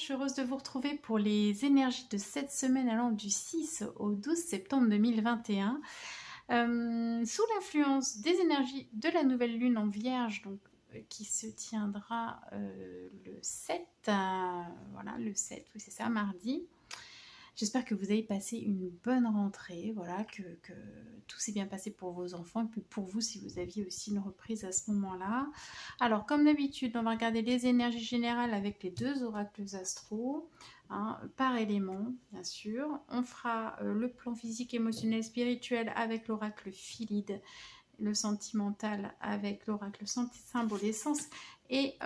suis heureuse de vous retrouver pour les énergies de cette semaine allant du 6 au 12 septembre 2021. Sous l'influence des énergies de la nouvelle lune en Vierge, donc, qui se tiendra le 7, voilà, le 7, oui c'est ça, mardi. J'espère que vous avez passé une bonne rentrée, voilà, que tout s'est bien passé pour vos enfants et puis pour vous si vous aviez aussi une reprise à ce moment-là. Alors comme d'habitude, on va regarder les énergies générales avec les deux oracles astro, hein, par élément bien sûr. On fera le plan physique, émotionnel, spirituel avec l'oracle Philide, le sentimental avec l'oracle symbole essence. Et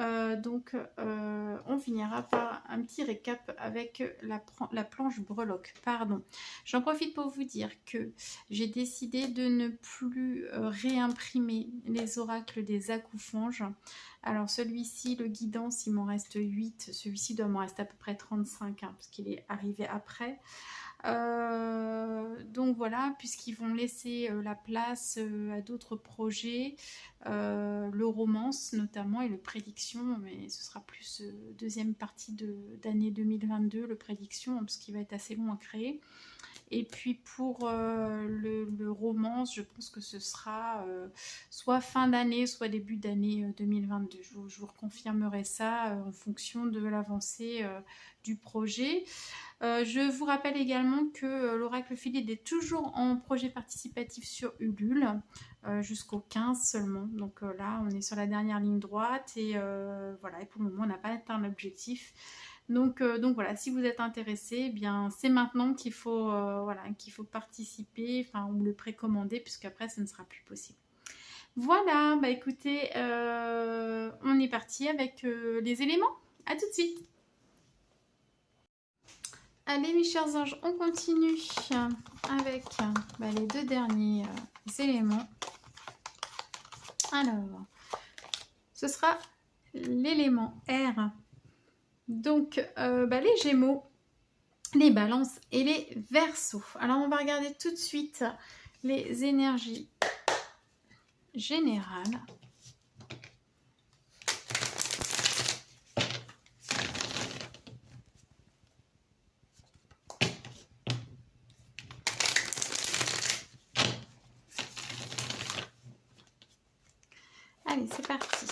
donc, on finira par un petit récap avec la planche breloque. Pardon. J'en profite pour vous dire que j'ai décidé de ne plus réimprimer les oracles des Akoufanges. Alors, celui-ci, le guidance, il m'en reste 8. Celui-ci doit m'en rester à peu près 35, hein, parce qu'il est arrivé après. Donc voilà, puisqu'ils vont laisser la place à d'autres projets, le romance notamment et le prédiction, mais ce sera plus deuxième partie d'année 2022, le prédiction, parce qu'il va être assez long à créer. Et puis pour le romance, je pense que ce sera soit fin d'année, soit début d'année 2022. Je vous reconfirmerai ça en fonction de l'avancée du projet. Je vous rappelle également que l'oracle Philide est toujours en projet participatif sur Ulule jusqu'au 15 seulement. Donc là, on est sur la dernière ligne droite et voilà. Et pour le moment, on n'a pas atteint l'objectif. Donc voilà, si vous êtes intéressé, eh bien c'est maintenant qu'il faut, voilà, qu'il faut participer, enfin ou le précommander, puisqu'après ça ne sera plus possible. Voilà, bah écoutez, on est parti avec les éléments. À tout de suite. Allez mes chers anges, on continue avec les deux derniers éléments. Alors, ce sera l'élément R. Donc, les Gémeaux, les Balances et les Verseaux. Alors, on va regarder tout de suite les énergies générales. Allez, c'est parti.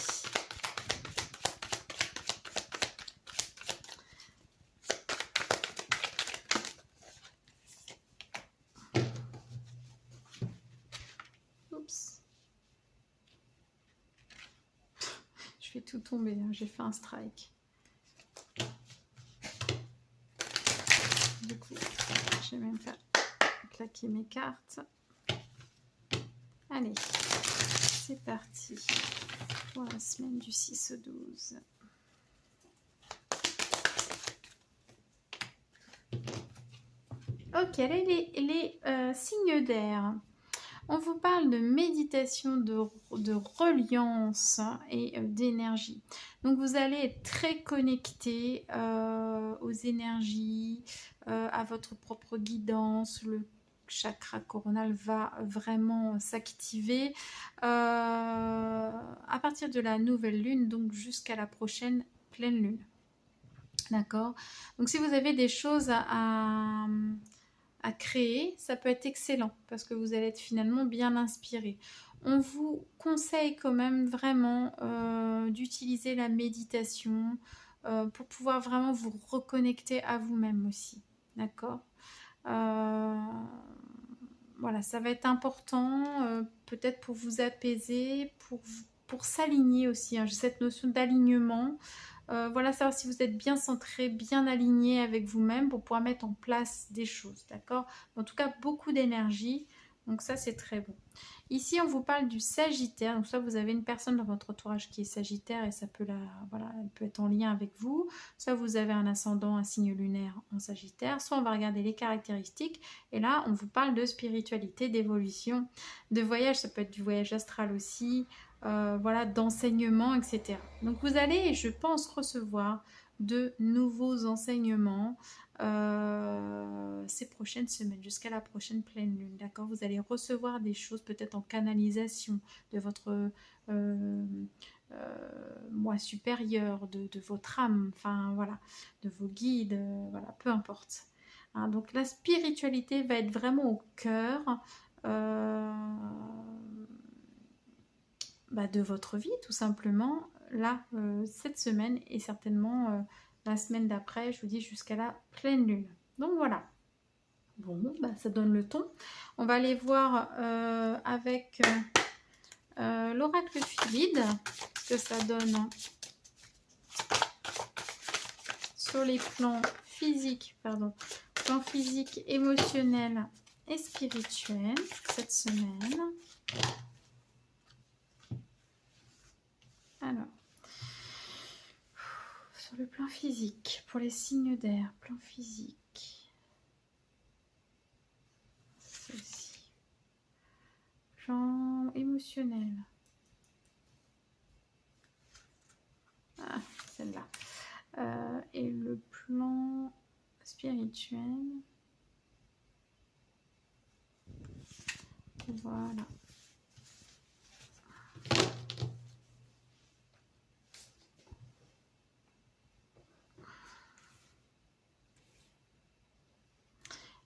Oups. Je fais tout tomber, hein. J'ai fait un strike. Du coup, je vais même faire claquer mes cartes. Allez, c'est parti pour la semaine du 6 au 12. Ok, les signes d'air. On vous parle de méditation, de reliance et d'énergie. Donc vous allez être très connecté aux énergies, à votre propre guidance. Le chakra coronal va vraiment s'activer à partir de la nouvelle lune, donc jusqu'à la prochaine pleine lune. D'accord? Donc si vous avez des choses à créer, ça peut être excellent parce que vous allez être finalement bien inspiré. On vous conseille quand même vraiment d'utiliser la méditation pour pouvoir vraiment vous reconnecter à vous-même aussi. D'accord? Voilà, ça va être important peut-être pour vous apaiser, pour s'aligner aussi. Hein. J'ai cette notion d'alignement. Voilà, savoir si vous êtes bien centré, bien aligné avec vous-même pour pouvoir mettre en place des choses, d'accord? En tout cas, beaucoup d'énergie, donc ça, c'est très bon. Ici, on vous parle du Sagittaire, donc soit vous avez une personne dans votre entourage qui est Sagittaire et ça peut voilà, elle peut être en lien avec vous, soit vous avez un ascendant, un signe lunaire en Sagittaire, soit on va regarder les caractéristiques et là, on vous parle de spiritualité, d'évolution, de voyage, ça peut être du voyage astral aussi, voilà, d'enseignement, etc. Donc vous allez, je pense, recevoir de nouveaux enseignements ces prochaines semaines, jusqu'à la prochaine pleine lune, d'accord? Vous allez recevoir des choses peut-être en canalisation de votre moi supérieur, de votre âme, enfin voilà, de vos guides, voilà, peu importe. Hein, donc la spiritualité va être vraiment au cœur de votre vie, tout simplement. Là, cette semaine et certainement la semaine d'après, je vous dis jusqu'à la pleine lune. Donc voilà. Bon, ça donne le ton. On va aller voir avec l'oracle Philide ce que ça donne sur les plans physiques, plans physiques, émotionnels et spirituels cette semaine. Alors, sur le plan physique, pour les signes d'air, plan physique. Ceci. Plan émotionnel. Ah, celle-là. Et le plan spirituel. Voilà.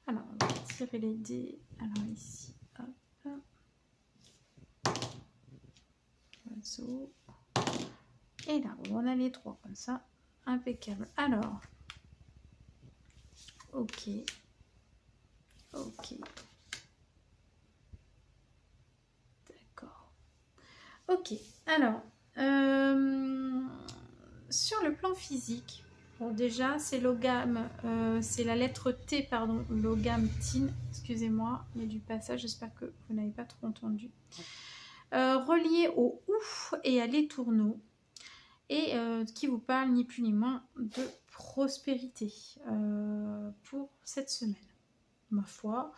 Alors, on va tirer les dés. Alors ici, hop. Oiseau. Et là, on a les trois comme ça. Impeccable. Alors, ok. Ok. D'accord. Ok. Alors, sur le plan physique, bon, déjà, c'est l'ogame, c'est la lettre T, pardon, l'ogame tin. Excusez-moi, il y a du passage, j'espère que vous n'avez pas trop entendu. Relié au ouf et à l'étourneau, et qui vous parle ni plus ni moins de prospérité pour cette semaine. Ma foi,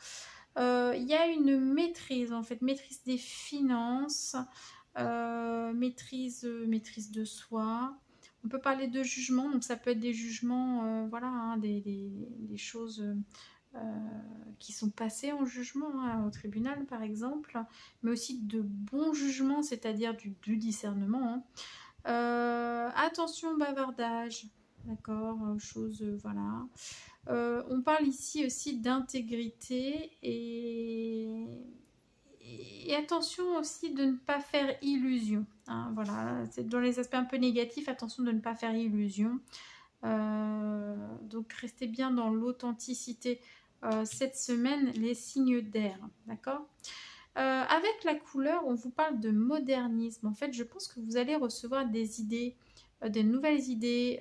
il y a une maîtrise, en fait, maîtrise des finances, maîtrise de soi. On peut parler de jugement, donc ça peut être des jugements, voilà, hein, des choses qui sont passées en jugement hein, au tribunal par exemple, mais aussi de bons jugements, c'est-à-dire du discernement. Hein. Attention au bavardage, d'accord, choses, voilà. On parle ici aussi d'intégrité et attention aussi de ne pas faire illusion. Hein, voilà, c'est dans les aspects un peu négatifs, attention de ne pas faire illusion. Donc restez bien dans l'authenticité cette semaine, les signes d'air, d'accord. Avec la couleur, on vous parle de modernisme. En fait, je pense que vous allez recevoir des idées, des nouvelles idées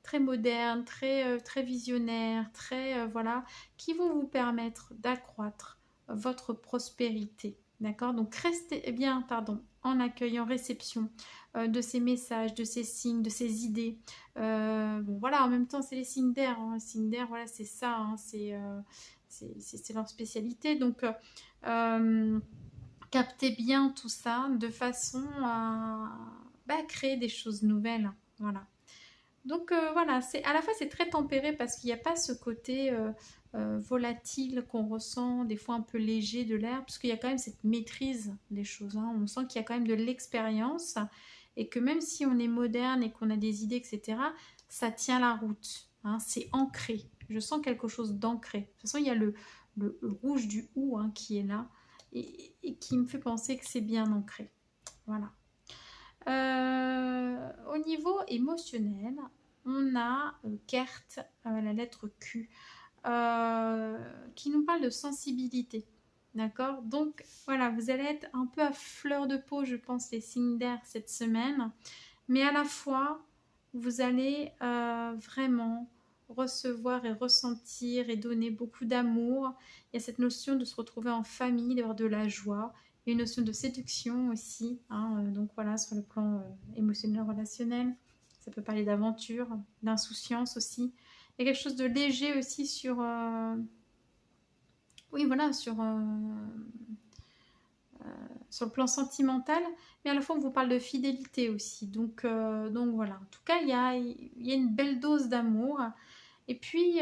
très modernes, très visionnaires, très voilà, qui vont vous permettre d'accroître votre prospérité. D'accord. Donc restez bien, pardon, en accueil, en réception de ces messages, de ces signes, de ces idées. Bon, voilà, en même temps, c'est les signes d'air. Hein. Les signes d'air, voilà, c'est ça. Hein, c'est leur spécialité. Donc, captez bien tout ça de façon à créer des choses nouvelles. Voilà. Donc voilà, à la fois c'est très tempéré parce qu'il n'y a pas ce côté volatile qu'on ressent, des fois un peu léger de l'air, parce qu'il y a quand même cette maîtrise des choses. Hein. On sent qu'il y a quand même de l'expérience et que même si on est moderne et qu'on a des idées, etc., ça tient la route. Hein. C'est ancré. Je sens quelque chose d'ancré. De toute façon, il y a le rouge du ou hein, qui est là et qui me fait penser que c'est bien ancré. Voilà. Au niveau émotionnel, on a Kert, la lettre Q, qui nous parle de sensibilité. D'accord. Donc voilà, vous allez être un peu à fleur de peau, je pense, les signes d'air cette semaine. Mais à la fois, vous allez vraiment recevoir et ressentir et donner beaucoup d'amour. Il y a cette notion de se retrouver en famille, d'avoir de la joie. Il y a une notion de séduction aussi. Hein, donc voilà, sur le plan émotionnel, relationnel. Ça peut parler d'aventure, d'insouciance aussi. Il y a quelque chose de léger aussi sur... oui, voilà, sur le plan sentimental, mais à la fois on vous parle de fidélité aussi. Donc voilà, en tout cas, il y a une belle dose d'amour. Et puis,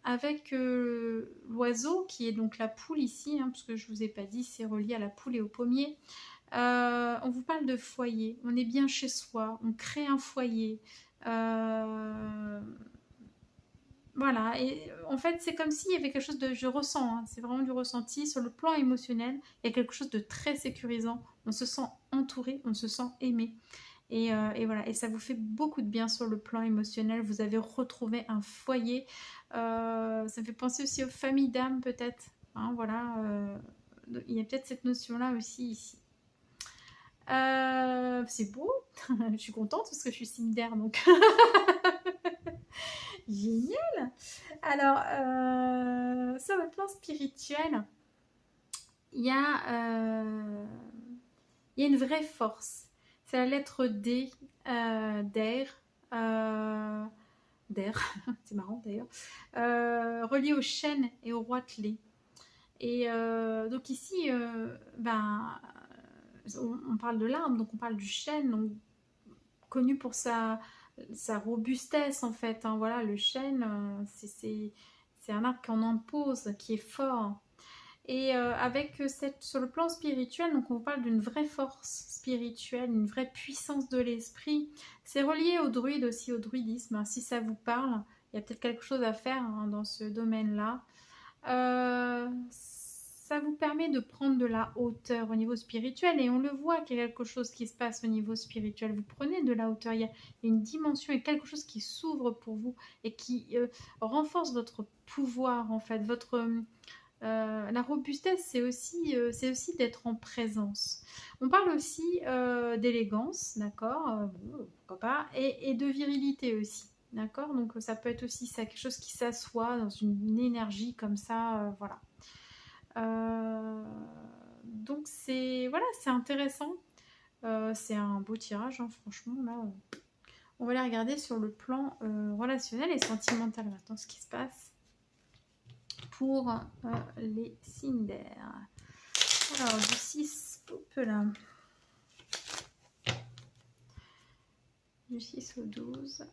avec l'oiseau qui est donc la poule ici, hein, parce que je ne vous ai pas dit, c'est relié à la poule et au pommier. On vous parle de foyer, on est bien chez soi, on crée un foyer. Voilà, et en fait c'est comme s'il y avait quelque chose de, je ressens, hein, c'est vraiment du ressenti, sur le plan émotionnel, il y a quelque chose de très sécurisant, on se sent entouré, on se sent aimé. Et voilà, et ça vous fait beaucoup de bien sur le plan émotionnel, vous avez retrouvé un foyer, ça me fait penser aussi aux familles d'âmes peut-être, hein, voilà, il y a peut-être cette notion-là aussi ici. C'est beau, je suis contente parce que je suis signe d'air donc génial. Alors, sur le plan spirituel, il y a, il y a une vraie force. C'est la lettre D, d'air, d'air, c'est marrant d'ailleurs, relié aux chênes et aux roitelets. Et donc ici, on parle de l'arbre, donc on parle du chêne, donc, connu pour sa robustesse en fait, hein. Voilà, le chêne, c'est un arbre qu'on impose, qui est fort. Et avec sur le plan spirituel, donc on parle d'une vraie force spirituelle, une vraie puissance de l'esprit. C'est relié au druide aussi, au druidisme, hein. Si ça vous parle, il y a peut-être quelque chose à faire, hein, dans ce domaine-là. Ça vous permet de prendre de la hauteur au niveau spirituel, et on le voit qu'il y a quelque chose qui se passe au niveau spirituel. Vous prenez de la hauteur, il y a une dimension et quelque chose qui s'ouvre pour vous et qui renforce votre pouvoir en fait, la robustesse, c'est aussi d'être en présence. On parle aussi d'élégance, d'accord, bon, pourquoi pas, et de virilité aussi, d'accord. Donc ça peut être aussi ça, quelque chose qui s'assoit dans une énergie comme ça, voilà. Donc c'est voilà, c'est intéressant. C'est un beau tirage, hein, franchement. Là, on va aller regarder sur le plan relationnel et sentimental maintenant ce qui se passe pour les signes d'air. Alors, du 6, hop là. Du 6 au 12.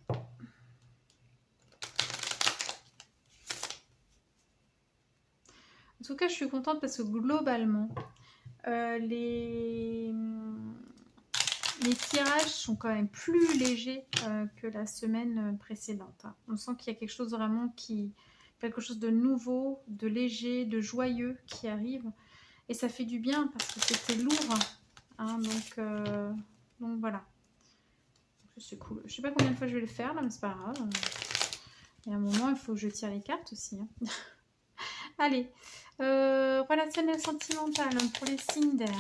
En tout cas, je suis contente parce que globalement, les tirages sont quand même plus légers que la semaine précédente, hein. On sent qu'il y a quelque chose vraiment quelque chose de nouveau, de léger, de joyeux qui arrive. Et ça fait du bien parce que c'était lourd, hein, donc voilà. C'est cool. Je sais pas combien de fois je vais le faire là, mais c'est pas grave. Il y a un moment, il faut que je tire les cartes aussi, hein. Allez, relationnel sentimental pour les signes d'air.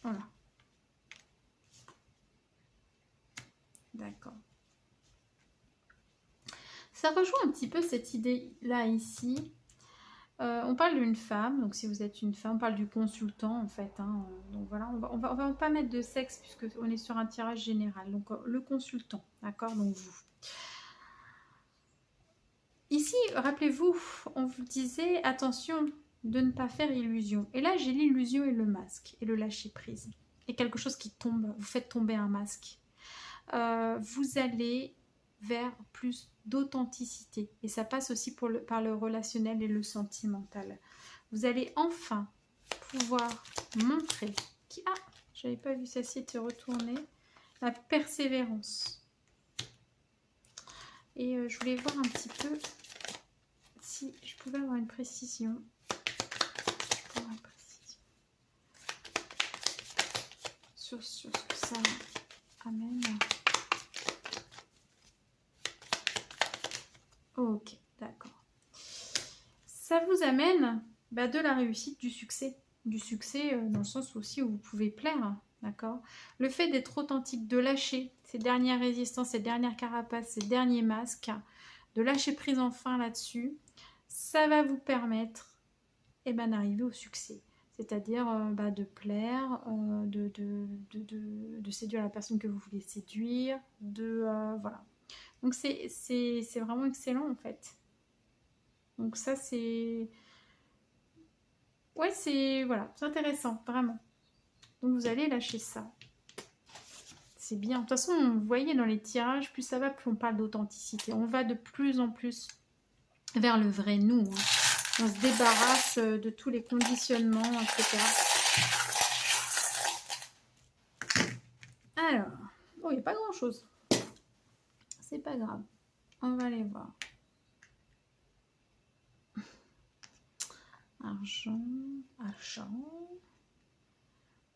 Voilà. D'accord. Ça rejoint un petit peu cette idée-là ici. On parle d'une femme, donc si vous êtes une femme, on parle du consultant en fait, hein. Donc voilà, on va pas mettre de sexe puisque on est sur un tirage général. Donc le consultant, d'accord, donc vous. Ici, rappelez-vous, on vous disait attention de ne pas faire illusion. Et là, j'ai l'illusion et le masque et le lâcher prise. Et quelque chose qui tombe, vous faites tomber un masque. Vous allez vers plus d'authenticité. Et ça passe aussi par le relationnel et le sentimental. Vous allez enfin pouvoir montrer j'avais pas vu ça s'était retourné, la persévérance. Et je voulais voir un petit peu si je pouvais avoir une précision. Sur ce que ça amène. Ok, d'accord. Ça vous amène de la réussite, du succès. Du succès dans le sens aussi où vous pouvez plaire, d'accord. Le fait d'être authentique, de lâcher ces dernières résistances, ces dernières carapaces, ces derniers masques, de lâcher prise enfin là-dessus, ça va vous permettre d'arriver au succès. C'est-à-dire de plaire, de séduire la personne que vous voulez séduire, voilà. Donc c'est vraiment excellent en fait. Donc ça c'est... Ouais, voilà, c'est intéressant, vraiment. Donc vous allez lâcher ça. C'est bien. De toute façon, vous voyez, dans les tirages, plus ça va, plus on parle d'authenticité. On va de plus en plus vers le vrai nous. Hein. On se débarrasse de tous les conditionnements, etc. Alors, oh, il n'y a pas grand-chose. C'est pas grave. On va aller voir. Argent, argent.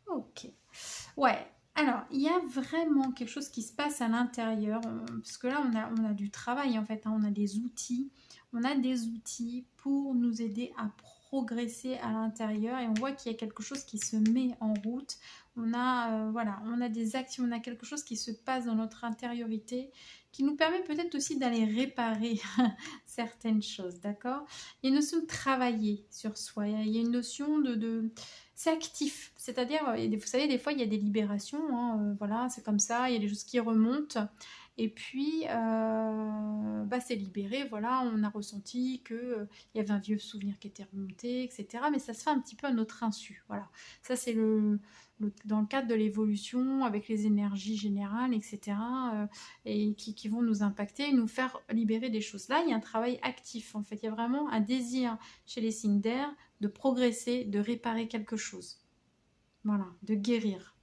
Ok. Ouais. Alors, il y a vraiment quelque chose qui se passe à l'intérieur. Parce que là, on a du travail, en fait. Hein, on a des outils. On a des outils pour nous aider à progresser à l'intérieur. Et on voit qu'il y a quelque chose qui se met en route. On a, voilà, on a des actions. On a quelque chose qui se passe dans notre intériorité qui nous permet peut-être aussi d'aller réparer certaines choses, d'accord? Il y a une notion de travailler sur soi. Il y a une notion de c'est actif, c'est-à-dire, vous savez, des fois, il y a des libérations, hein, voilà, c'est comme ça, il y a des choses qui remontent, et puis, bah, c'est libéré, voilà, on a ressenti qu'il y avait un vieux souvenir qui était remonté, etc., mais ça se fait un petit peu à notre insu, voilà. Ça, c'est dans le cadre de l'évolution, avec les énergies générales, etc., et qui vont nous impacter et nous faire libérer des choses. Là, il y a un travail actif, en fait, il y a vraiment un désir chez les signes d'air de progresser, de réparer quelque chose. Voilà, de guérir.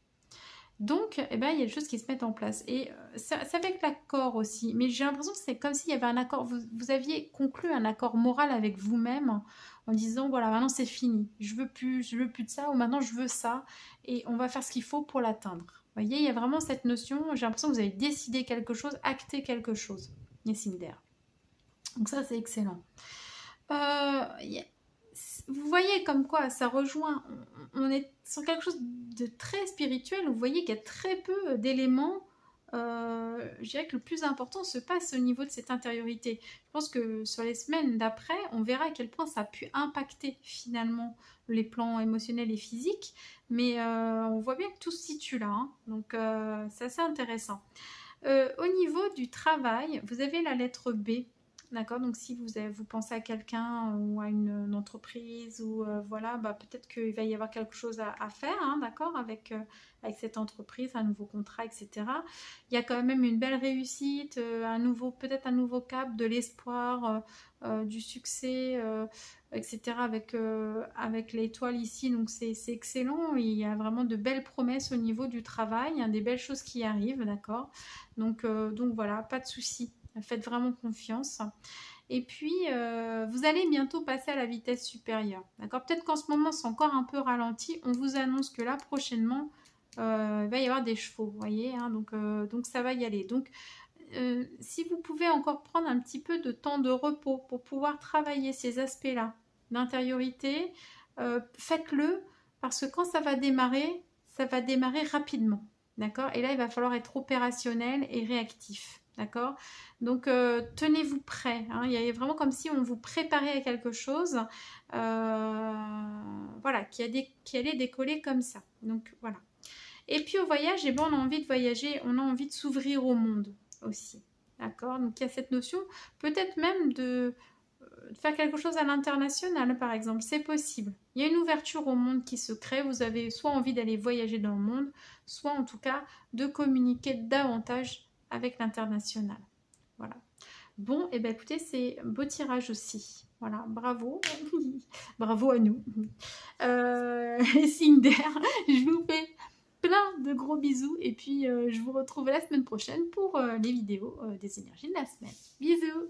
Donc, eh ben, il y a des choses qui se mettent en place. Et c'est avec l'accord aussi. Mais j'ai l'impression que c'est comme s'il y avait un accord. Vous aviez conclu un accord moral avec vous-même en disant, voilà, maintenant c'est fini. Je veux plus de ça. Ou maintenant je veux ça. Et on va faire ce qu'il faut pour l'atteindre. Vous voyez, il y a vraiment cette notion. J'ai l'impression que vous avez décidé quelque chose, acté quelque chose. Les signes d'air. Donc ça, c'est excellent. Vous voyez comme quoi ça rejoint, on est sur quelque chose de très spirituel, vous voyez qu'il y a très peu d'éléments, je dirais que le plus important se passe au niveau de cette intériorité. Je pense que sur les semaines d'après, on verra à quel point ça a pu impacter finalement les plans émotionnels et physiques, mais on voit bien que tout se situe là, hein, donc c'est assez intéressant. Au niveau du travail, vous avez la lettre B. D'accord, donc si vous pensez à quelqu'un ou à une entreprise ou voilà, bah, peut-être qu'il va y avoir quelque chose à faire, hein, d'accord, avec cette entreprise, un nouveau contrat, etc. Il y a quand même une belle réussite, peut-être un nouveau cap, de l'espoir, du succès, etc. avec l'étoile ici, donc c'est excellent. Il y a vraiment de belles promesses au niveau du travail, hein, des belles choses qui arrivent, d'accord. Donc voilà, pas de souci. Faites vraiment confiance. Et puis, vous allez bientôt passer à la vitesse supérieure. D'accord? Peut-être qu'en ce moment, c'est encore un peu ralenti. On vous annonce que là, prochainement, il va y avoir des chevaux. Vous voyez, hein, donc, ça va y aller. Donc, si vous pouvez encore prendre un petit peu de temps de repos pour pouvoir travailler ces aspects-là d'intériorité, faites-le parce que quand ça va démarrer rapidement. D'accord? Et là, il va falloir être opérationnel et réactif. D'accord? Donc, tenez-vous prêt. Hein. Il y a vraiment comme si on vous préparait à quelque chose voilà, qui allait décoller comme ça. Donc, voilà. Et puis, au voyage, eh ben, on a envie de voyager, on a envie de s'ouvrir au monde aussi. D'accord? Donc, il y a cette notion, peut-être même de faire quelque chose à l'international, par exemple. C'est possible. Il y a une ouverture au monde qui se crée. Vous avez soit envie d'aller voyager dans le monde, soit en tout cas de communiquer davantage avec l'international. Voilà. Bon, et bien écoutez, c'est beau tirage aussi. Voilà, bravo. Bravo à nous. Signe d'air, je vous fais plein de gros bisous et puis je vous retrouve la semaine prochaine pour les vidéos des énergies de la semaine. Bisous.